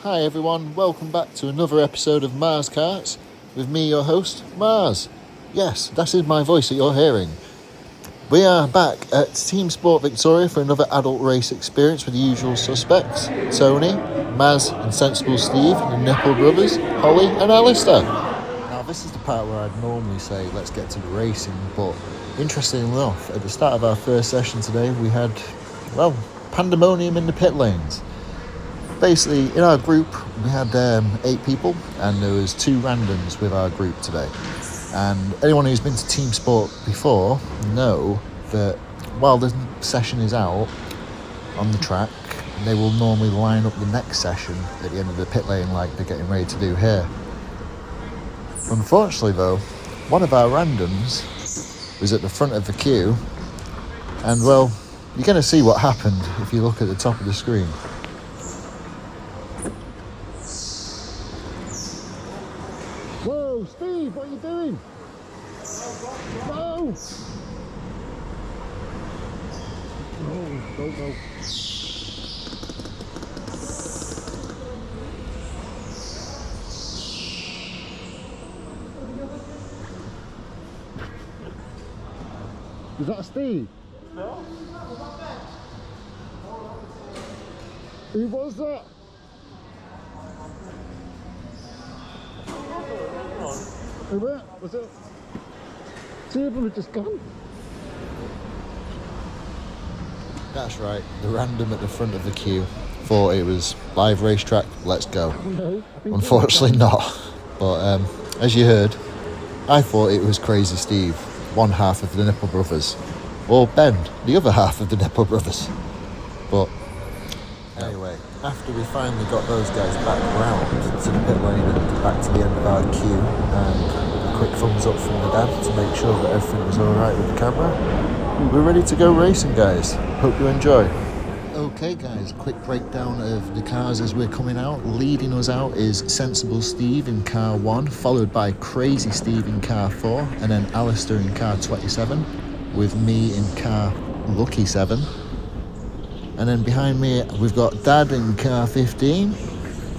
Hi everyone, welcome back to another episode of Mars Karts with me, your host, Mars. Yes, that is my voice that you're hearing. We are back at TeamSport Victoria for another adult race experience with the usual suspects, Tony, Maz and Sensible Steve, the Nipple Brothers, Holly and Alistair. Now this is the part where I'd normally say let's get to the racing, but interestingly enough, at the start of our first session today we had, pandemonium in the pit lanes. Basically, in our group, we had 8 people, and there was 2 randoms with our group today. And anyone who's been to Team Sport before know that while the session is out on the track, they will normally line up the next session at the end of the pit lane like they're getting ready to do here. Unfortunately though, one of our randoms was at the front of the queue, and well, you're going to see what happened if you look at the top of the screen. Whoa, Steve, what are you doing? No! No, don't go. Was that Steve? No. Who was that? Who was it? 2 of them had just gone. That's right, the random at the front of the queue thought it was live racetrack, let's go. No, Unfortunately not. But as you heard, I thought it was Crazy Steve, one half of the Nipple Brothers. Or Ben, the other half of the Nipple Brothers. But anyway, after we finally got those guys back round to the pit lane and back to the end of our queue, and a quick thumbs up from the dad to make sure that everything was alright with the camera, we're ready to go racing, guys. Hope you enjoy. Okay guys, quick breakdown of the cars as we're coming out. Leading us out is Sensible Steve in car 1, followed by Crazy Steve in car 4, and then Alistair in car 27, with me in car Lucky 7. And then behind me we've got Dad in car 15,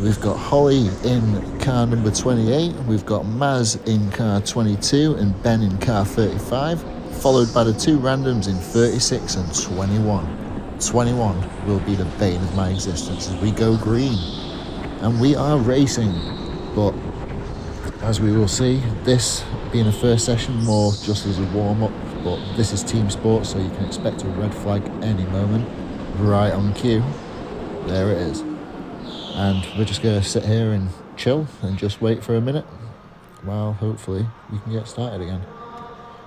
we've got Holly in car number 28, we've got Maz in car 22 and Ben in car 35, followed by the 2 randoms in 36 and 21. 21 will be the bane of my existence as we go green. And we are racing, but as we will see, this being a first session more just as a warm-up, but this is Team Sport, so you can expect a red flag any moment. Right on cue, there it is, and we're just going to sit here and chill and just wait for a minute while hopefully we can get started again,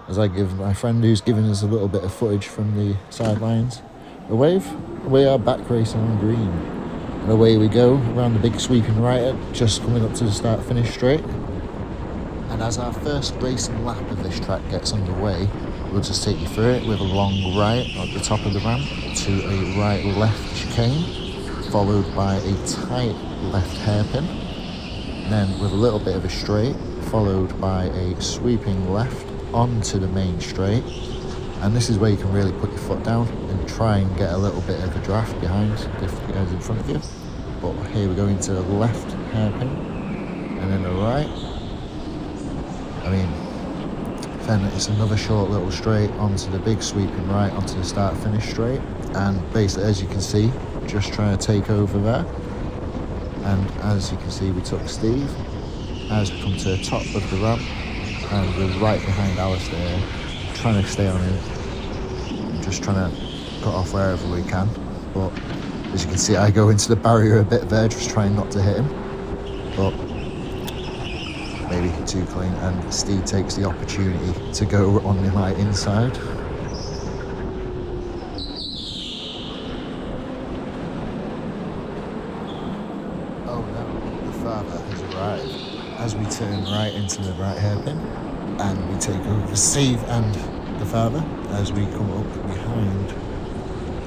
as I give my friend who's giving us a little bit of footage from the sidelines a wave. We are back racing on green, and away we go around the big sweeping right, just coming up to the start finish straight. And as our first racing lap of this track gets underway, we'll just take you through it with a long right at the top of the ramp to a right-left chicane, followed by a tight left hairpin, then with a little bit of a straight, followed by a sweeping left onto the main straight. And this is where you can really put your foot down and try and get a little bit of a draft behind the guys in front of you. But here we go into the left hairpin, and then a right. Then it's another short little straight onto the big sweeping right onto the start finish straight, and basically as you can see, just trying to take over there. And as you can see, we took Steve as we come to the top of the ramp, and we're right behind Alistair, trying to stay on him, just trying to cut off wherever we can. But as you can see, I go into the barrier a bit there, just trying not to hit him, but maybe too clean, and Steve takes the opportunity to go on my inside. Oh no, the father has arrived as we turn right into the right hairpin, and we take over Steve and the father as we come up behind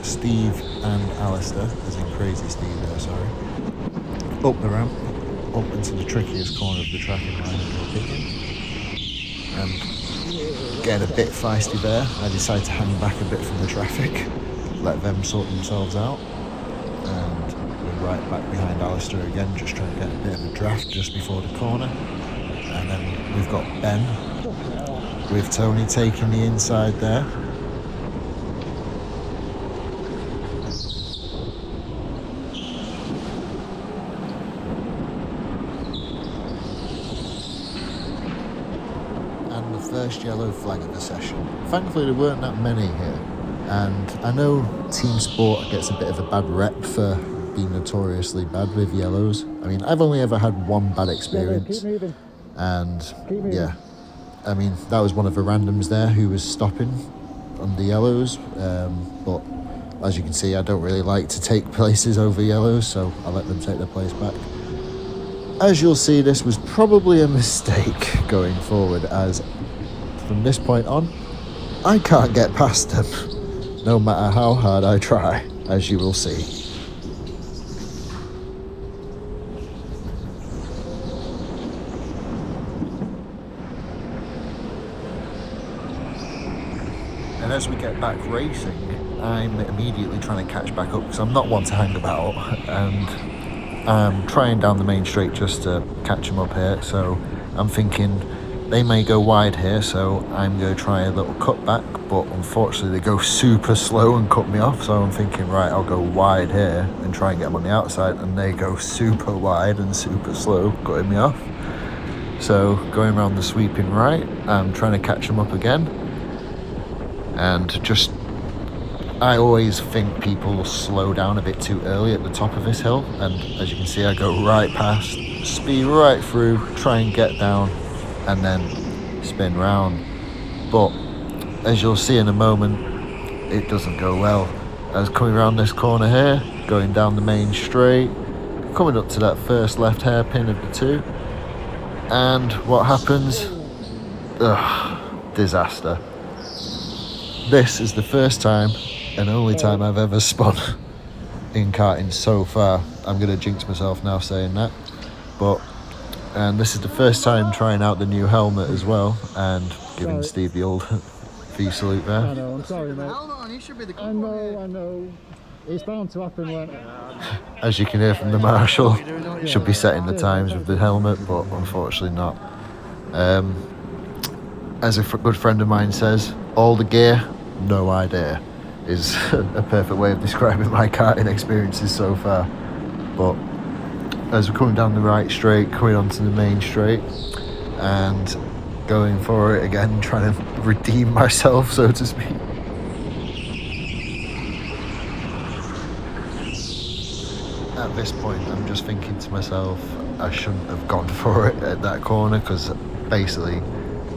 Steve and Alistair, as in Crazy Steve there, sorry, up the ramp, up into the trickiest corner of the track in my opinion, and getting a bit feisty there. I decided to hang back a bit from the traffic, let them sort themselves out, and we're right back behind Alistair again, just trying to get a bit of a draft just before the corner. And then we've got Ben with Tony taking the inside there. And the first yellow flag of the session. Thankfully there weren't that many here. And I know Team Sport gets a bit of a bad rep for being notoriously bad with yellows. I mean, I've only ever had one bad experience. And yeah, I mean, that was one of the randoms there who was stopping on the yellows. But as you can see, I don't really like to take places over yellows, so I let them take their place back. As you'll see, this was probably a mistake going forward, as from this point on, I can't get past them, no matter how hard I try, as you will see. And as we get back racing, I'm immediately trying to catch back up because I'm not one to hang about, and I'm trying down the main straight just to catch them up here. So I'm thinking they may go wide here, so I'm going to try a little cut back, but unfortunately they go super slow and cut me off. So I'm thinking, right, I'll go wide here and try and get them on the outside, and they go super wide and super slow, cutting me off. So going around the sweeping right, I'm trying to catch them up again. And just, I always think people slow down a bit too early at the top of this hill, and as you can see, I go right past, speed right through, try and get down, and then spin round. But as you'll see in a moment, it doesn't go well. I was coming around this corner here, going down the main straight, coming up to that first left hairpin of the two, and what happens? Ugh, disaster. This is the first time and only time I've ever spun in karting so far. I'm going to jinx myself now saying that. And this is the first time trying out the new helmet as well, and giving Steve the old V salute there. I know, I'm sorry, mate. Hold on, he should be the good one. I know. It's bound to happen, won't it? As you can hear from the marshal, should be setting the times with the helmet, but unfortunately not. As a good friend of mine says, all the gear, no idea, is a perfect way of describing my karting experiences so far. But as we're coming down the right straight, coming onto the main straight, and going for it again, trying to redeem myself, so to speak. At this point, I'm just thinking to myself, I shouldn't have gone for it at that corner, because basically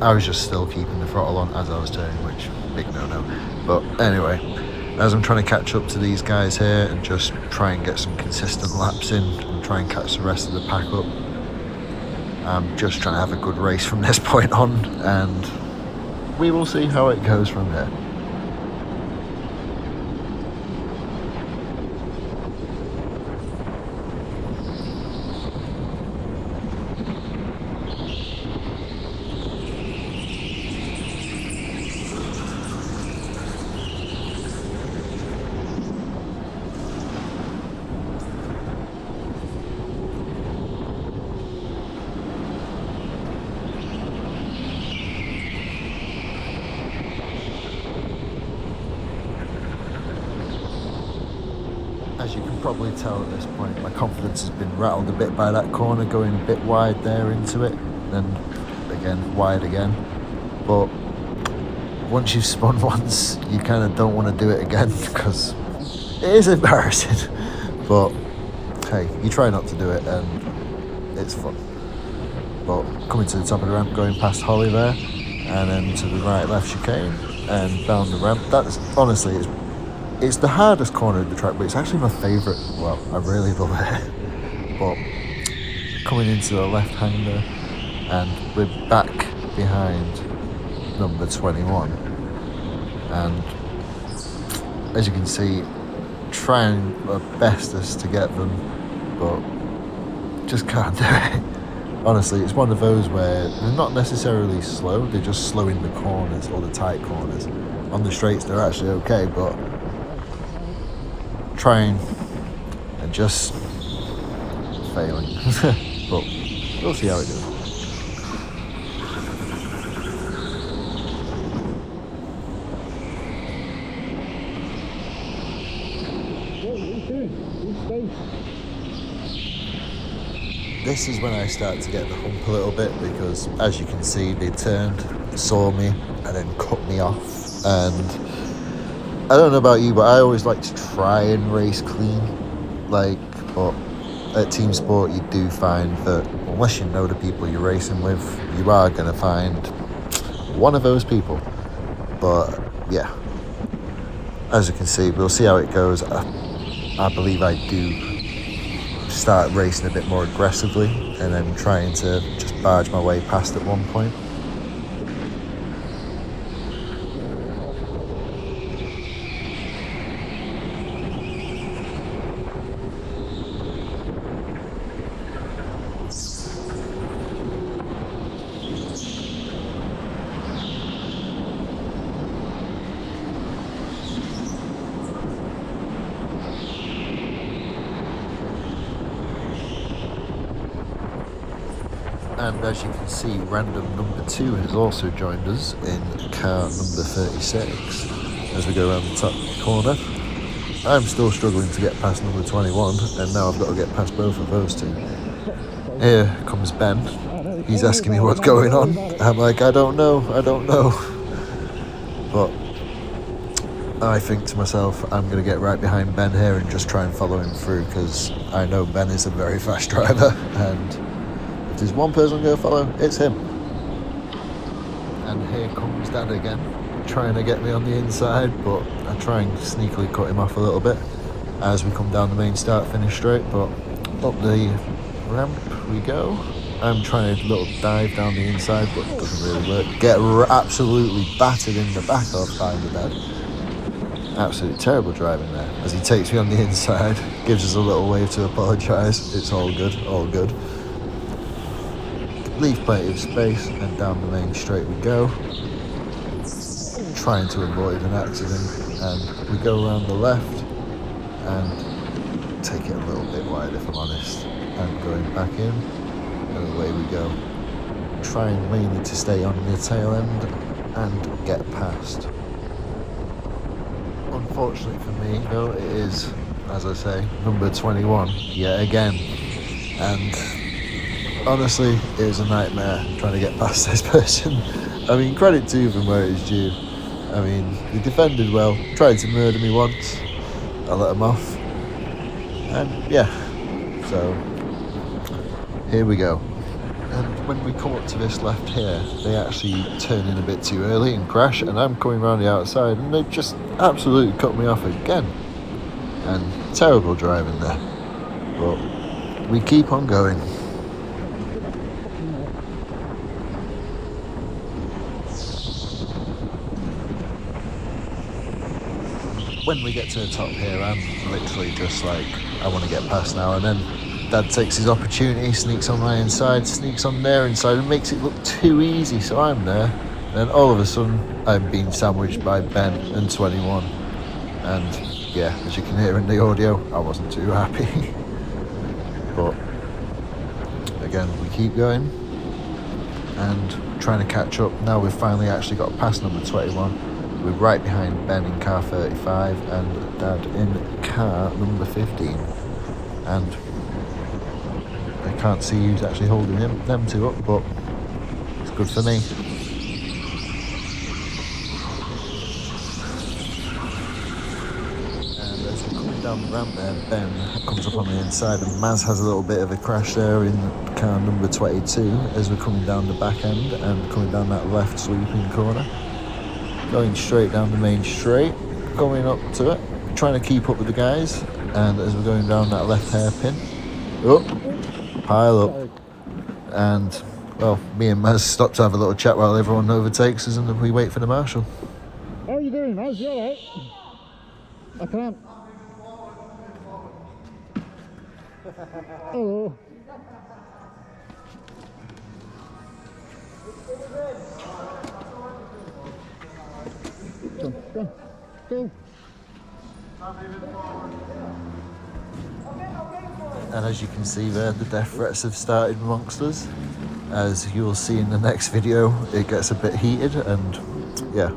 I was just still keeping the throttle on as I was turning, which, big no-no. But anyway, as I'm trying to catch up to these guys here and just try and get some consistent laps in and try and catch the rest of the pack up, I'm just trying to have a good race from this point on, and we will see how it goes from there. As you can probably tell at this point, my confidence has been rattled a bit by that corner, going a bit wide there into it, then again wide again. But once you've spun once, you kind of don't want to do it again, because it is embarrassing. But hey, you try not to do it and it's fun. But coming to the top of the ramp, going past Holly there, and then to the right left chicane and down the ramp, that's honestly, it's the hardest corner of the track, but it's actually my favourite. Well, I really love it. But coming into the left hander, and we're back behind number 21. And as you can see, trying my bestest to get them, but just can't do it. Honestly, it's one of those where they're not necessarily slow, they're just slow in the corners, or the tight corners. On the straights, they're actually okay, but trying and just failing. But we'll see how it goes. This is when I start to get the hump a little bit, because as you can see, they turned, saw me, and then cut me off. And I don't know about you, but I always like to try and race clean. But at TeamSport, you do find that unless you know the people you're racing with, you are going to find one of those people. But yeah, as you can see, we'll see how it goes. I believe I do start racing a bit more aggressively and then trying to just barge my way past at one point. And as you can see, random number 2 has also joined us in car number 36 as we go around the top corner. I'm still struggling to get past number 21, and now I've got to get past both of those two. Here comes Ben. He's asking me what's going on. I'm like, I don't know. But I think to myself, I'm going to get right behind Ben here and just try and follow him through, because I know Ben is a very fast driver, and if there's one person I'm going to follow, it's him. And here comes Dad again, trying to get me on the inside, but I try and sneakily cut him off a little bit as we come down the main start-finish straight. But up the ramp we go. I'm trying a little dive down the inside, but it doesn't really work. Get absolutely battered in the back of by the Dad. Absolutely terrible driving there. As he takes me on the inside, gives us a little wave to apologise. It's all good, all good. Leave plenty of space, and down the main straight we go, trying to avoid an accident, and we go around the left and take it a little bit wide, if I'm honest, and going back in, and away we go, trying mainly to stay on the tail end and get past. Unfortunately for me, though, it is, as I say, number 21 yet again, and honestly, it was a nightmare trying to get past this person. I mean, credit to them where it is due. I mean, he defended well, tried to murder me once, I let him off, and yeah, so here we go. And when we come up to this left here, they actually turn in a bit too early and crash, and I'm coming around the outside, and they just absolutely cut me off again. And terrible driving there, but we keep on going. When we get to the top here, I'm literally just like, I want to get past now, and then Dad takes his opportunity, sneaks on my inside, sneaks on their inside, and makes it look too easy, so I'm there. Then all of a sudden, I'm being sandwiched by Ben and 21. And yeah, as you can hear in the audio, I wasn't too happy. But again, we keep going and trying to catch up. Now we've finally actually got past number 21. We're right behind Ben in car 35 and Dad in car number 15. And I can't see who's actually holding them two up, but it's good for me. And as we're coming down the ramp there, Ben comes up on the inside, and Maz has a little bit of a crash there in car number 22 as we're coming down the back end and coming down that left sweeping corner. Going straight down the main straight, going up to it, trying to keep up with the guys, and as we're going down that left hairpin, pile up, and well, me and Maz stop to have a little chat while everyone overtakes us and we wait for the marshal. How are you doing, Maz? You alright? I can't. Hello. Go. Go. And as you can see there, the death threats have started amongst us. As you will see in the next video, it gets a bit heated, and yeah,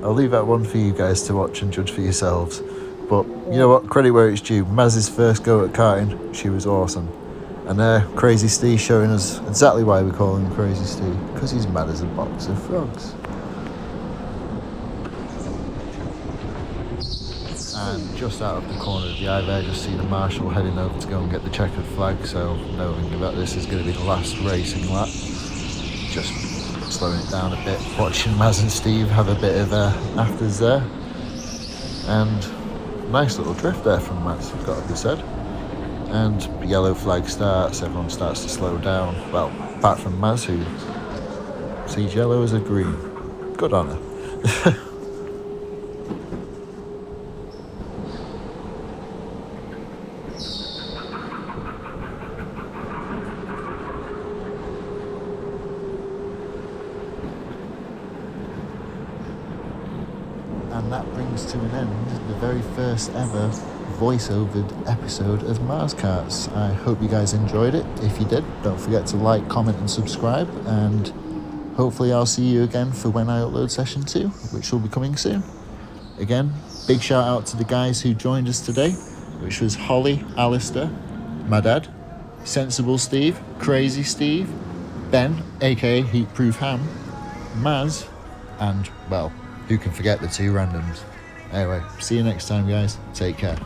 I'll leave that one for you guys to watch and judge for yourselves. But you know what, credit where it's due. Maz's first go at karting, she was awesome. And there, Crazy Steve showing us exactly why we call him Crazy Steve, because he's mad as a box of frogs. And just out of the corner of the eye there, just see the marshal heading over to go and get the checkered flag, so knowing that this is going to be the last racing lap, just slowing it down a bit, watching Maz and Steve have a bit of afters there. And nice little drift there from Maz, got to be said. And the yellow flag starts, everyone starts to slow down, well, apart from Maz, who sees yellow as a green. Good on her. And that brings to an end the very first ever voice-overed episode of Mars Karts. I hope you guys enjoyed it. If you did, don't forget to like, comment and subscribe, and hopefully I'll see you again for when I upload session 2, which will be coming soon. Again, big shout out to the guys who joined us today, which was Holly, Alistair, my dad, Sensible Steve, Crazy Steve, Ben, aka Heatproof Ham, Maz, and, well, who can forget the 2 randoms? Anyway, see you next time, guys. Take care.